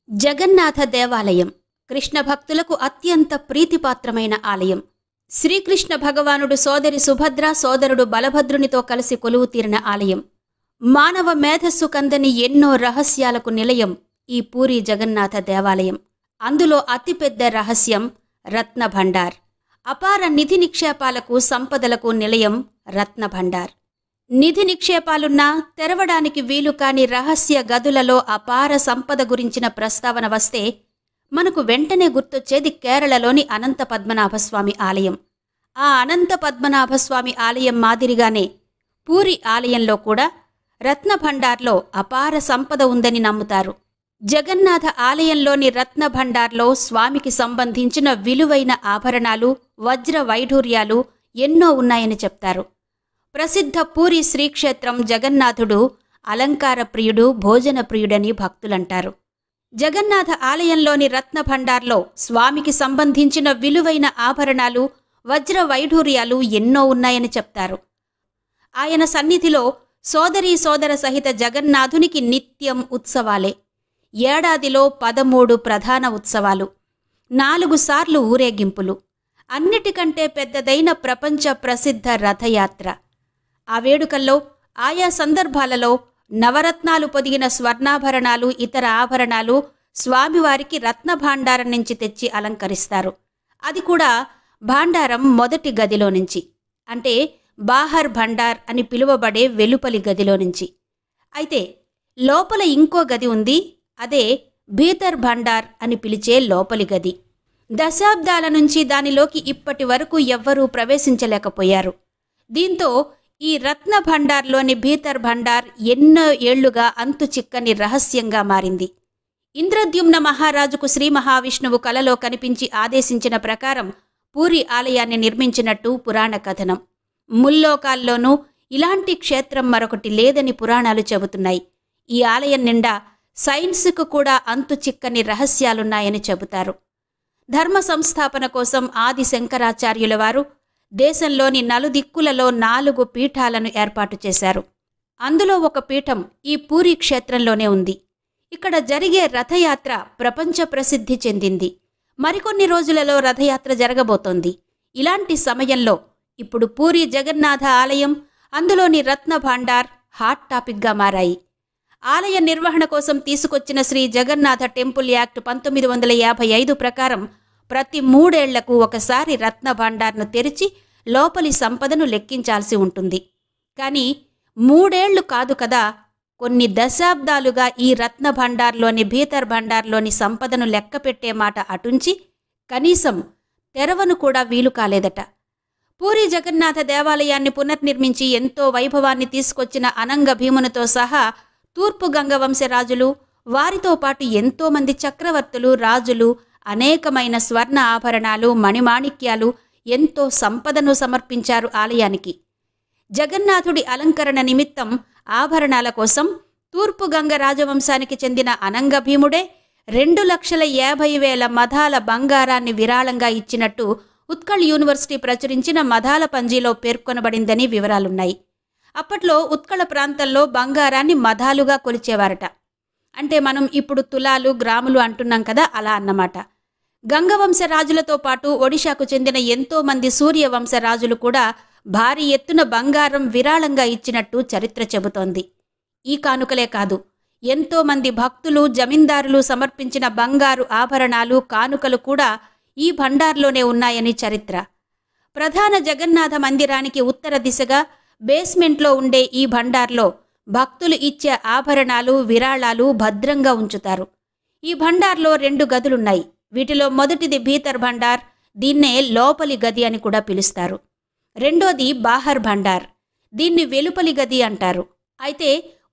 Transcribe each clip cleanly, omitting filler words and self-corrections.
జగన్నాథ దేవాలయం కృష్ణ భక్తులకు అత్యంత ప్రీతిపాత్రమైన ఆలయం. శ్రీకృష్ణ భగవానుడు సోదరి సుభద్ర, సోదరుడు బలభద్రునితో కలిసి కొలువు తీరిన ఆలయం. మానవ మేధస్సు కందని ఎన్నో రహస్యాలకు నిలయం ఈ పూరీ జగన్నాథ దేవాలయం. అందులో అతిపెద్ద రహస్యం రత్నభండార్. అపార నిధి నిక్షేపాలకు, సంపదలకు నిలయం రత్నభండార్. నిధి నిక్షేపాలున్నా తెరవడానికి వీలు కాని రహస్య గదులలో అపార సంపద గురించిన ప్రస్తావన వస్తే మనకు వెంటనే గుర్తొచ్చేది కేరళలోని అనంత పద్మనాభస్వామి ఆలయం. ఆ అనంత పద్మనాభస్వామి ఆలయం మాదిరిగానే పూరి ఆలయంలో కూడా రత్నభండార్లో అపార సంపద ఉందని నమ్ముతారు. జగన్నాథ ఆలయంలోని రత్నభండార్లో స్వామికి సంబంధించిన విలువైన ఆభరణాలు, వజ్ర వైఢూర్యాలు ఎన్నో ఉన్నాయని చెప్తారు. ప్రసిద్ధ పూరి శ్రీక్షేత్రం జగన్నాథుడు అలంకార ప్రియుడు, భోజన ప్రియుడని భక్తులంటారు. జగన్నాథ ఆలయంలోని రత్నభండార్లో స్వామికి సంబంధించిన విలువైన ఆభరణాలు, వజ్ర వైఢూర్యాలు ఎన్నో ఉన్నాయని చెప్తారు. ఆయన సన్నిధిలో సోదరీ సోదర సహిత జగన్నాథునికి నిత్యం ఉత్సవాలే. ఏడాదిలో 13 ప్రధాన ఉత్సవాలు, 4 సార్లు ఊరేగింపులు, అన్నిటికంటే పెద్దదైన ప్రపంచ ప్రసిద్ధ రథయాత్ర. ఆ వేడుకల్లో ఆయా సందర్భాలలో నవరత్నాలు పొదిగిన స్వర్ణాభరణాలు, ఇతర ఆభరణాలు స్వామివారికి రత్నభాండారం నుంచి తెచ్చి అలంకరిస్తారు. అది కూడా భాండారం మొదటి గదిలో నుంచి, అంటే బాహర్ భండార్ అని పిలువబడే వెలుపలి గదిలో నుంచి. అయితే లోపల ఇంకో గది ఉంది, అదే భీతర్ భండార్ అని పిలిచే లోపలి గది. దశాబ్దాల నుంచి దానిలోకి ఇప్పటి వరకు ఎవ్వరూ ప్రవేశించలేకపోయారు. దీంతో ఈ రత్న భండార్లోని భీతర్ భండార్ ఎన్నో ఏళ్లుగా అంతు చిక్కని రహస్యంగా మారింది. ఇంద్రద్యుమ్న మహారాజుకు శ్రీ మహావిష్ణువు కలలో కనిపించి ఆదేశించిన ప్రకారం పూరి ఆలయాన్ని నిర్మించినట్టు పురాణ కథనం. ముల్లోకాల్లోనూ ఇలాంటి క్షేత్రం మరొకటి లేదని పురాణాలు చెబుతున్నాయి. ఈ ఆలయం నిండా సైన్స్కు కూడా అంతు చిక్కని రహస్యాలున్నాయని చెబుతారు. ధర్మ సంస్థాపన కోసం ఆది శంకరాచార్యుల వారు దేశంలోని నలుదిక్కులలో 4 పీఠాలను ఏర్పాటు చేశారు. అందులో ఒక పీఠం ఈ పూరీ క్షేత్రంలోనే ఉంది. ఇక్కడ జరిగే రథయాత్ర ప్రపంచ ప్రసిద్ధి చెందింది. మరికొన్ని రోజులలో రథయాత్ర జరగబోతోంది. ఇలాంటి సమయంలో ఇప్పుడు పూరీ జగన్నాథ ఆలయం, అందులోని రత్న భాండార్ హాట్ టాపిక్గా మారాయి. ఆలయ నిర్వహణ కోసం తీసుకొచ్చిన శ్రీ జగన్నాథ టెంపుల్ యాక్ట్ 1955 ప్రకారం ప్రతి 3 ఏళ్లకు ఒకసారి రత్న భాండార్ను తెరిచి లోపలి సంపదను లెక్కించాల్సి ఉంటుంది. కానీ 3 ఏళ్లు కాదు కదా, కొన్ని దశాబ్దాలుగా ఈ రత్న భండార్లోని భీతర్ భండార్లోని సంపదను లెక్కపెట్టే మాట అటుంచి కనీసం తెరవను కూడా వీలు కాలేదట. పూరీ జగన్నాథ దేవాలయాన్ని పునర్నిర్మించి ఎంతో వైభవాన్ని తీసుకొచ్చిన అనంగ భీమునితో సహా తూర్పు గంగవంశరాజులు, వారితో పాటు ఎంతోమంది చక్రవర్తులు, రాజులు అనేకమైన స్వర్ణ ఆభరణాలు, మణిమాణిక్యాలు, ఎంతో సంపదను సమర్పించారు ఆలయానికి. జగన్నాథుడి అలంకరణ నిమిత్తం ఆభరణాల కోసం తూర్పు గంగ రాజవంశానికి చెందిన అనంగ భీముడే 2,50,000 మధాల బంగారాన్ని విరాళంగా ఇచ్చినట్టు ఉత్కళ్ యూనివర్సిటీ ప్రచురించిన మధాల పంజీలో పేర్కొనబడిందని వివరాలున్నాయి. అప్పట్లో ఉత్కళ ప్రాంతంలో బంగారాన్ని మధాలుగా కొలిచేవారట. అంటే మనం ఇప్పుడు తులాలు, గ్రాములు అంటున్నాం కదా, అలా అన్నమాట. గంగవంశ రాజులతో పాటు ఒడిశాకు చెందిన ఎంతోమంది సూర్యవంశ రాజులు కూడా భారీ ఎత్తున బంగారం విరాళంగా ఇచ్చినట్టు చరిత్ర చెబుతోంది. ఈ కానుకలే కాదు, ఎంతోమంది భక్తులు, జమీందారులు సమర్పించిన బంగారు ఆభరణాలు, కానుకలు కూడా ఈ భండార్లోనే ఉన్నాయని చరిత్ర. ప్రధాన జగన్నాథ మందిరానికి ఉత్తర దిశగా బేస్మెంట్లో ఉండే ఈ భండార్లో భక్తులు ఇచ్చే ఆభరణాలు, విరాళాలు భద్రంగా ఉంచుతారు. ఈ భండార్లో 2 గదులున్నాయి. వీటిలో మొదటిది భీతర్ భండార్, దీన్నే లోపలి గది అని కూడా పిలుస్తారు. రెండోది బాహర్ భండార్, దీన్ని వెలుపలి గది అంటారు. అయితే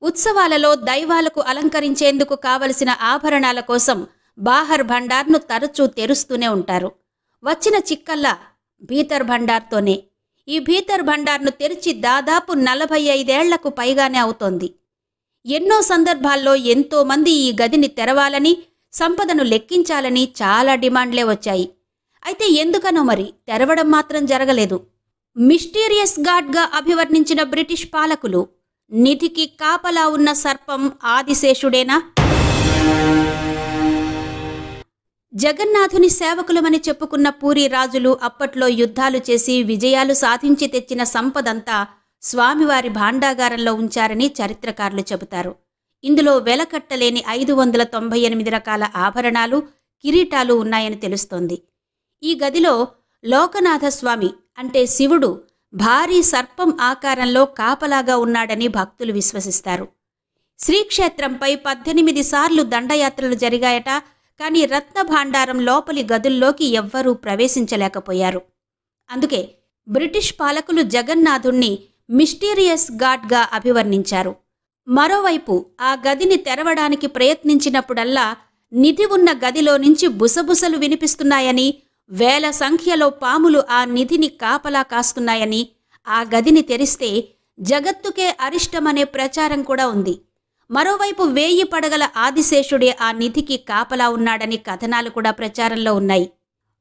ఉత్సవాలలో దైవాలకు అలంకరించేందుకు కావలసిన ఆభరణాల కోసం బాహర్ భండార్ను తరచూ తెరుస్తూనే ఉంటారు. వచ్చిన చిక్కల్లా భీతర్ భండార్తోనే. ఈ భీతర్ భండార్ను తెరిచి దాదాపు 45 ఏళ్లకు పైగానే అవుతోంది. ఎన్నో సందర్భాల్లో ఎంతోమంది ఈ గదిని తెరవాలని, సంపదను లెక్కించాలని చాలా డిమాండ్లే వచ్చాయి. అయితే ఎందుకనో మరి తెరవడం మాత్రం జరగలేదు. మిస్టీరియస్ గాడ్గా అభివర్ణించిన బ్రిటిష్ పాలకులు నిధికి కాపలా ఉన్న సర్పం ఆదిశేషుడేనా? జగన్నాథుని సేవకులమని చెప్పుకున్న పూరి రాజులు అప్పట్లో యుద్ధాలు చేసి విజయాలు సాధించి తెచ్చిన సంపదంతా స్వామివారి భాండాగారంలో ఉంచారని చరిత్రకారులు చెబుతారు. ఇందులో వెలకట్టలేని 598 రకాల ఆభరణాలు, కిరీటాలు ఉన్నాయని తెలుస్తోంది. ఈ గదిలో లోకనాథస్వామి అంటే శివుడు భారీ సర్పం ఆకారంలో కాపలాగా ఉన్నాడని భక్తులు విశ్వసిస్తారు. శ్రీక్షేత్రంపై 18 సార్లు దండయాత్రలు జరిగాయట. కానీ రత్నభాండారం లోపలి గదుల్లోకి ఎవ్వరూ ప్రవేశించలేకపోయారు. అందుకే బ్రిటిష్ పాలకులు జగన్నాథుణ్ణి మిస్టీరియస్ గాడ్గా అభివర్ణించారు. మరోవైపు ఆ గదిని తెరవడానికి ప్రయత్నించినప్పుడల్లా నిధి ఉన్న గదిలో నుంచి బుసబుసలు వినిపిస్తున్నాయని, వేల సంఖ్యలో పాములు ఆ నిధిని కాపలా కాస్తున్నాయని, ఆ గదిని తెరిస్తే జగత్తుకే అరిష్టమనే ప్రచారం కూడా ఉంది. మరోవైపు 1000 పడగల ఆదిశేషుడే ఆ నిధికి కాపలా ఉన్నాడని కథనాలు కూడా ప్రచారంలో ఉన్నాయి.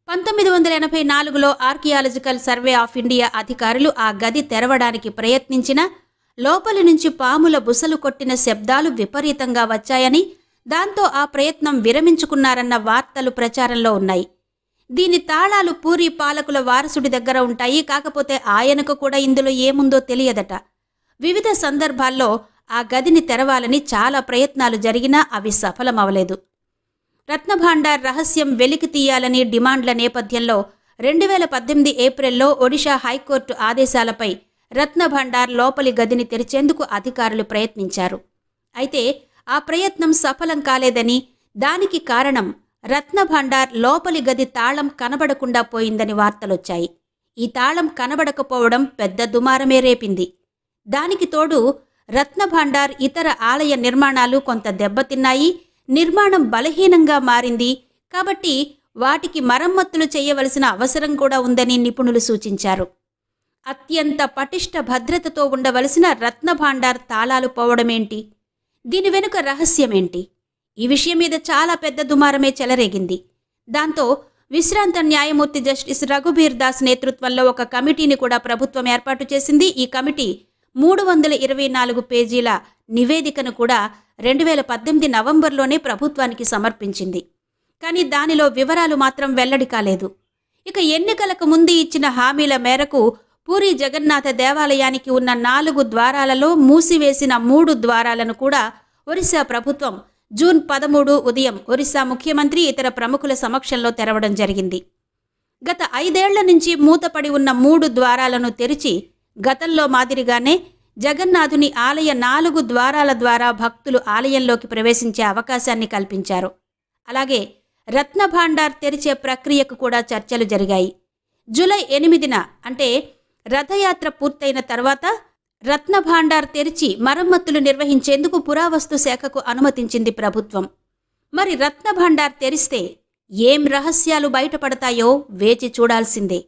1984లో ఆర్కియాలజికల్ సర్వే ఆఫ్ ఇండియా అధికారులు ఆ గది తెరవడానికి ప్రయత్నించినా లోపలి నుంచి పాముల బుసలు కొట్టిన శబ్దాలు విపరీతంగా వచ్చాయని, దాంతో ఆ ప్రయత్నం విరమించుకున్నారన్న వార్తలు ప్రచారంలో ఉన్నాయి. దీని తాళాలు పూరి పాలకుల వారసుడి దగ్గర ఉంటాయి. కాకపోతే ఆయనకు కూడా ఇందులో ఏముందో తెలియదట. వివిధ సందర్భాల్లో ఆ గదిని తెరవాలని చాలా ప్రయత్నాలు జరిగినా అవి సఫలమవలేదు. రత్నభాండార్ రహస్యం వెలికి తీయాలని డిమాండ్ల నేపథ్యంలో 2018 ఏప్రిల్లో ఒడిషా హైకోర్టు ఆదేశాలపై రత్నభాండార్ లోపలి గదిని తెరిచేందుకు అధికారులు ప్రయత్నించారు. అయితే ఆ ప్రయత్నం సఫలం కాలేదని, దానికి కారణం రత్నభాండార్ లోపలి గది తాళం కనబడకుండా పోయిందని వార్తలొచ్చాయి. ఈ తాళం కనబడకపోవడం పెద్ద దుమారమే రేపింది. దానికి తోడు రత్నభాండార్ ఇతర ఆలయ నిర్మాణాలు కొంత దెబ్బతిన్నాయి, నిర్మాణం బలహీనంగా మారింది. కాబట్టి వాటికి మరమ్మతులు చేయవలసిన అవసరం కూడా ఉందని నిపుణులు సూచించారు. అత్యంత పటిష్ట భద్రతతో ఉండవలసిన రత్నభాండార్ తాళాలు పోవడమేంటి? దీని వెనుక రహస్యమేంటి? ఈ విషయం మీద చాలా పెద్ద దుమారమే చెలరేగింది. దాంతో విశ్రాంత న్యాయమూర్తి జస్టిస్ రఘుబీర్ దాస్ నేతృత్వంలో ఒక కమిటీని కూడా ప్రభుత్వం ఏర్పాటు చేసింది. ఈ కమిటీ 324 పేజీల నివేదికను కూడా 2018 నవంబర్లోనే ప్రభుత్వానికి సమర్పించింది. కానీ దానిలో వివరాలు మాత్రం వెల్లడి కాలేదు. ఇక ఎన్నికలకు ముందు ఇచ్చిన హామీల మేరకు పూరి జగన్నాథ దేవాలయానికి ఉన్న 4 ద్వారాలలో మూసివేసిన 3 ద్వారాలను కూడా ఒరిస్సా ప్రభుత్వం జూన్ 13 ఉదయం ఒరిస్సా ముఖ్యమంత్రి ఇతర ప్రముఖుల సమక్షంలో తెరవడం జరిగింది. గత 5 ఏళ్ల నుంచి మూతపడి ఉన్న 3 ద్వారాలను తెరిచి గతంలో మాదిరిగానే జగన్నాథుని ఆలయ 4 ద్వారాల ద్వారా భక్తులు ఆలయంలోకి ప్రవేశించే అవకాశాన్ని కల్పించారు. అలాగే రత్నభాండార్ తెరిచే ప్రక్రియకు కూడా చర్చలు జరిగాయి. జూలై 8న అంటే రథయాత్ర పూర్తయిన తర్వాత రత్నభాండార్ తెరిచి మరమ్మతులు నిర్వహించేందుకు పురావస్తు శాఖకు అనుమతించింది ప్రభుత్వం. మరి రత్నభాండార్ తెరిస్తే ఏం రహస్యాలు బయటపడతాయో వేచి చూడాల్సిందే.